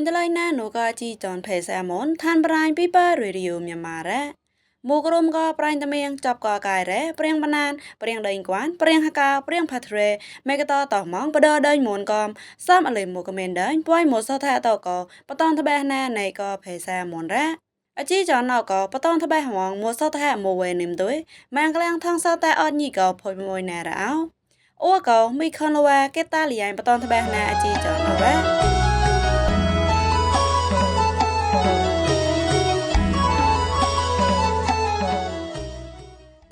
Point the line na no ka chi John Pesamon, Tan Brian Pipa Radio Myanmar. Mugrum go Brian the Ming, Chop go Gaire, Bring Banan, Bring the Inquan, Bring Haka, Bring Patre, make a thought of Monk, but other moon gum, some a limb Mukamenda, Point most of that toko, but on the Bahna, Nako Pesamon ra. A chi John Noko, but on the Bahwang, most of the hat more when him do it, Manglang tongues out that odd Nico, point more nara out. Or go, me conloa, get Dalian, but on the Bahna, a chi John ra.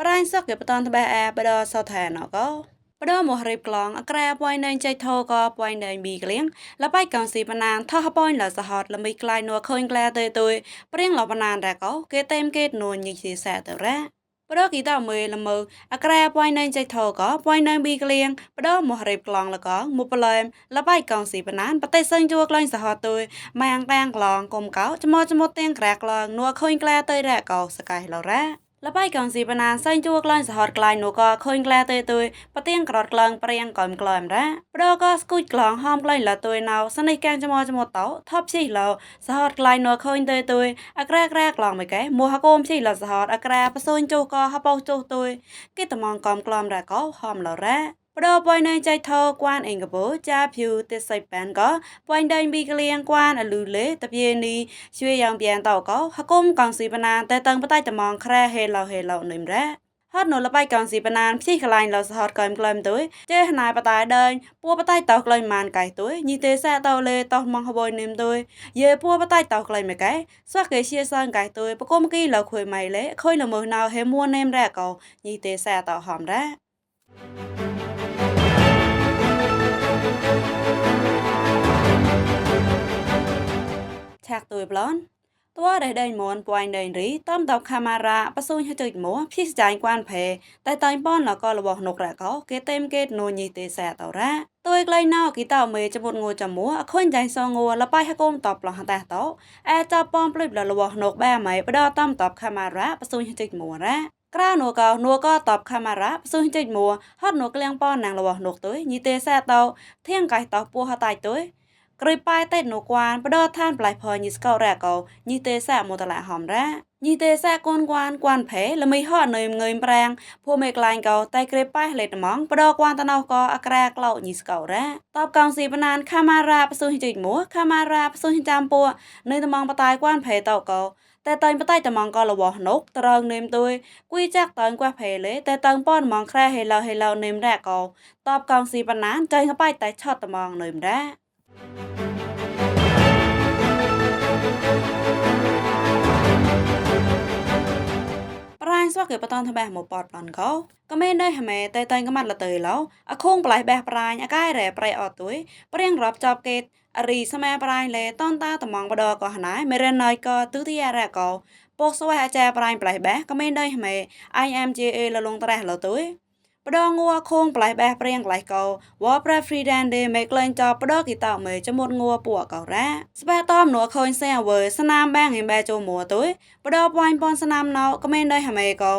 ប្រៃសក់គេបតនតបែបដសថែណកោបដមរៀបក្លងអក្រែពួយនៅចៃថោក៏ពួយនៅប៊ីក្លៀងលបៃកងស៊ីបណានថោពួយលសហតលមីក្លាយនួខូនក្លាទៅទុយព្រៀងលបណានរកោគេតែមគេនួញីស៊ីសាទៅរ៉ាបដគីតមើលមើអក្រែពួយនៅចៃថោក៏ពួយនៅប៊ីក្លៀងបដមរៀបក្លងលកងមុបលែមលបៃកងស៊ីបណានបតេសិនជួក្លែងសហតទុយម៉ាំងតាំងក្លងគុំកោចមទាំងក្រាក្លងនួខូនក្លាទៅរកោសកៃឡរ៉ា លបៃកងស៊ីបណានសែងជួក្លែងសហតក្លែងនោះក៏ខូនក្លាទៅទុយប្រទៀងក្រតក្លងព្រៀងកំក្លែមរ៉ាប្រក៏ស្គូចក្លងហមក្លែងលទុយណៅសនេះកាំងចមតោថប់ជីឡោសហតក្លែងនោះខូនទៅទុយអក្រែក្លងមិនកែមួហកុំជីឡសហតអក្រែបសូនជួក៏ហបោជួទុយគេតំងកំក្លំរ៉ាក៏ហមឡរ៉ា បដបយនៅចៃថោគួនអេងកបូចាភូទិសៃប៉ានក៏បយដៃប៊ីក្លៀងគួនអលូលេតពីនីជួយយ៉ាងbienតោក៏ហគុំកងស៊ីបណានតែតឹងបតៃតំងក្រែហេឡោនឹមរ៉ាហត់នោះលបៃកងស៊ីបណានភីក្លាញ់ឡោសហតកែមក្លែមទុយចេះណៃបតៃដេញពួបតៃតោក្លែងម៉ានកៃទុយញីទេសាតោលេតោម៉ងហបយនឹមទុយយេពួបតៃតោក្លែងមកែសោះគេជាសានកៃទុយបកុំគីឡោខុយម៉ៃលេខុយលមើណៅហេមួននឹមរ៉ាក៏ញីទេសាតោហំរ៉ា ឆាក់ទួយប្លន់តួដែលដេញមនពួយដេញរីតំតបកាមេរ៉ាបស៊ូញហចុចមួភីសចាញ់គួនផេតែតៃប៉នលករបស់នុករ៉ាកោគេទេមគេនូញីទេសាតរ៉ាទួយក្លែងណៅគីតោមេចមុតងួចមួអខុញចាញ់សងួលបៃហកុំតបប្លោះតាតោអែចាប់ប៉នភ្លុយរបស់នុកបែម៉ៃបដតំតបកាមេរ៉ាបស៊ូញហចុចមួរ៉ាក្រៅនោះក៏តបកាមេរ៉ាបស៊ូញហចុចមួហត់នោះក្លៀងប៉នណាងរបស់នុកទុយញីទេសាតោធៀងកៃតោពោះហតៃទុយ ក្រីប៉ែតែនោះគួនបដឋានប្លៃផញីស្កោរ៉ាកោញីទេសាមូតឡាហំរ៉ាញីទេសាកូនគួនផេល្មីហត់នៅងើយប្រាំងភូមេក្លាញ់កោតែក្រីប៉ែលេតម៉ងបដគួនតណោក៏អក្រាក្លោញីស្កោរ៉ាតបកងស៊ីបណានកាមេរ៉ាបស៊ូញជីមួកាមេរ៉ាបស៊ូញចាំពួនៅតម៉ងបតៃគួនផេតោកោតែតៃបតៃតម៉ងក៏របស់នុកត្រងនឹមទួយគួយចាក់តើគួផេលេតែតើប៉នម៉ងក្រែហេឡោនឹមរ៉ាកោតបកងស៊ីបណានចៃកបៃតែឆត់តម៉ងនឹមរ៉ា ប្រៃសក់គេបតនតបែមកពតប្លន់កោក៏មានដែរហ្មេតែតែងក៏មាត់លទៅឡោអខុងប្លៃបែប្រៃអកាយរ៉ែប្រៃអត់ទួយព្រៀងរាប់ចប់គេរីសមែប្រៃលេតនតាតំងបដក៏ហណៃមេរណៃក៏ទុតិយរ៉ាកោពុកស្វែអាចារ្យប្រៃប្លៃបែក៏មានដែរហ្មេ IMGA លលងត្រេះលទៅយ បដងงัวខងប្លៃបែព្រៀងក្លៃកោវ៉ប្រេហ្វ្រីដានដេមេក្លែងចបដគីតោមេចមុតงัวពួកោរ៉ាស្បែតមនួខូនសែវើស្នាមបាំងហិបែជូមួទុយបដបវាញ់ប៉ុនស្នាមណៅក៏មានដែរហមេកោ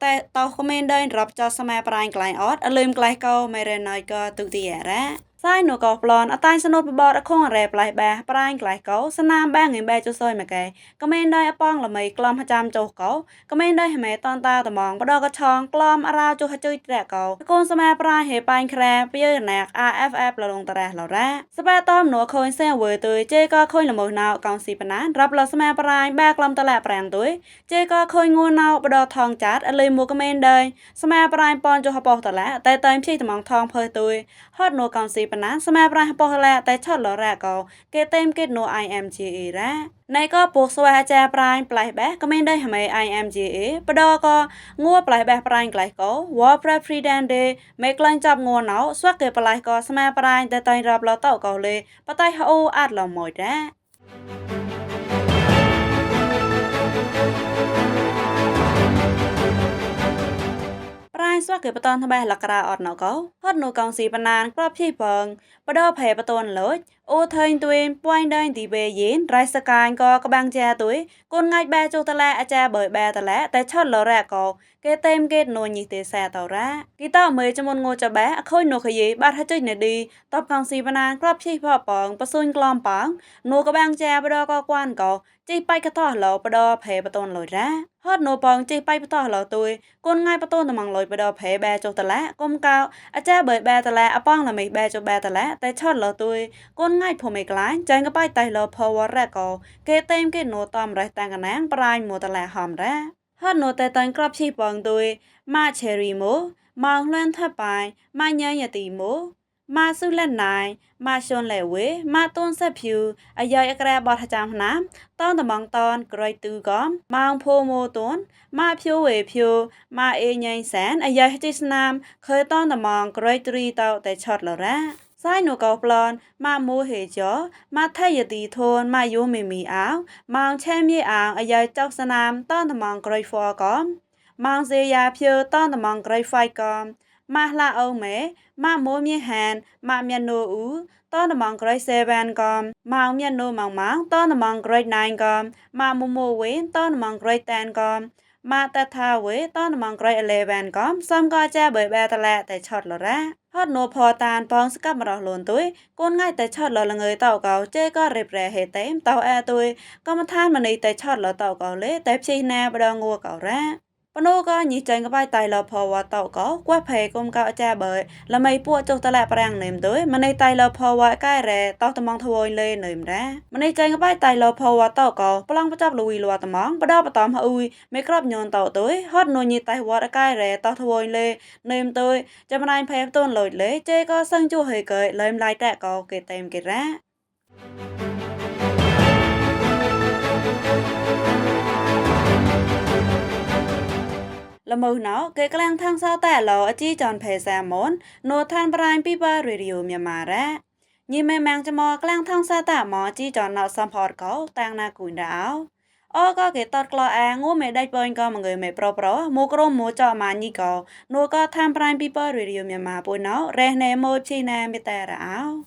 តែតោក៏មានដែររាប់ចោស្មែប្រៃក្លែងអត់អលឹមក្លៃកោមេរណៃក៏ទុតិយរ៉ា សាយនោះក៏ប្លន់អតាញ់សនុតបបរខងរ៉ែប្លៃបែប្រាញ់ក្លៃកោស្នាមបាំងហិបែជូសយមកែក៏មានដែរអប៉ងល្មីក្លំចាំចុះកោក៏មានដែរហមេតនតាតម៉ងបដក៏ឆងក្លំអរោចុះជួយត្រែកោកូនស្មែប្រាញ់ហេបាញ់ក្រែពីណាក់ AFF លលងតរ៉ះឡរ៉ាស្បែតមនួខូនសែវើទុយជេក៏ខូនល្មើណៅកងស៊ីបណានរាប់លស្មែប្រាញ់បែក្លំតឡាប្រាំងទុយជេក៏ខូនងួនណៅបដថងចាត់អលីមួក៏មានដែរស្មែប្រាញ់ប៉នចុះបោះតឡាតែតែភីតម៉ងថងភើទុយហត់នោះកងស៊ីបណាន ស្មែប្រៃបោះឡាតែឆត់លរ៉ាកោគេតែមគេនូ IMGA រ៉ាណៃក៏ពុកស្វែអាចារ្យប្រៃប្លៃបែក៏មានដែរហ្មេ IMGA បដក៏ងួប្លៃបែប្រៃក្លៃកោវ៉ប្រេហ្វ្រីដានដេមេក្លែងចាប់ងួណៅស្វាក់គេប្លៃក៏ស្មែប្រៃតែតែរាប់លតោកោលេបតៃហូអាត់លមួយរ៉ា ប្រៃសក់គេបតនតបែលក្រៅអត់ណកោហត់នូកងស៊ីបណានក្របភីបងបដផេបតនលូច ô thên tuyên poin đen thì về diễn rai sky có băng cha tuổi con ngay ba châu ta la a cha bởi ba ta la tại chót lò ra có cái tem kết nồi nhị tê xa tàu ra cái tao mới cho môn ngô cho bé khôi nô khơi gì ba thay chơi này đi tập con si banan crop chi phò bỏng bát xuân glom bỏng nô có băng cha bơ đo có quan có chi bay cái thọ lò bơ đo phê bát tôn lồi ra hót nô bỏng chi bay bát thọ lò tuổi con ngay bát tôn tầm măng lồi bơ đo phê ba châu ta la công cao a cha bởi ba ta la a bong là mày ba châu ba ta la tại chót lò tuổi con ngay phô mày lái chân cái bay tay lò phò vợ ra có cái tem cái nô tòm ra tăng cái nán prai mô ta la hòm ra hót nô tại tận crop chi bỏng tuổi ma cherry mô mong lên thấp bài ma nhớ nhà tỷ mô ma su lên này ma shôn lẻ quế ma tôn sắp phiêu à giờ ra bọt chạm nám tôn tầm bằng tôn cười từ góm mang phô mô tôn ma phiêu về phiêu ma e nhanh sáng à giờ hết nam khơi tôn tầm bằng cười tri tàu tại chọt lở ra sai nụ cầu plon ma mua hệ chó ma thay giờ tỷ thôn ma vô mì áo mang che mi áo à giờ chọc nam tôn tầm bằng cười phò góm mang dê ya phiêu tôn tầm bằng cười phai góm ma la âu mẹ ma mua mi hàn ma mian nô ú tôn tầm bằng cười xe van góm mang mian nô mang tôn tầm bằng cười nine góm ma mua quên tôn tầm bằng cười ten góm ma ta tha quế tôn tầm bằng cười 11 góm xong có cha bởi ba ta lạ tại chọt lọ ra hót nô phò tàn bong sức mà đỏ lồn túi con ngay tại chọt lọ là người tàu cầu chê có rệp rè hệ tém tàu e tôi có một than mà này tại chọt lọ tàu cầu lế tép chi na bà đo ngua cầu ra bà nô có nhị chân cái bài tài lọ phò và tàu có quá phê công cao cha bởi là mày bua cho ta lạ bà nềm tới mà này tài lọ phò và cái rè tàu tầm mong thôi lên nềm ra mà này chân cái bài tài lọ phò và tàu có bà lăng bà chấp lùi lùa tầm mong bà đo bà tóm ui mấy crop nhon tàu tới hót nô nhị tài và cái rè tàu thôi lên nềm tới cho mà anh phép tôn lội lế chê có sân chua hơi cởi lên lại trẻ có kể tem kể ra là mù nó cái clang thang sao tạ lò chi tròn phê xa món nô than brian pipa radio mya mà ra nhìn mẹ mang cho mò clang thang sao tạ mò chi tròn nó xăm hot có tang na cùi đảo ô có cái tọt clo ngô mẹ đây bên có mọi người mẹ pro mua crom mua cho mà như có nô có than brian pipa radio mya mà bôi nó re nè mô chi nè mẹ ta áo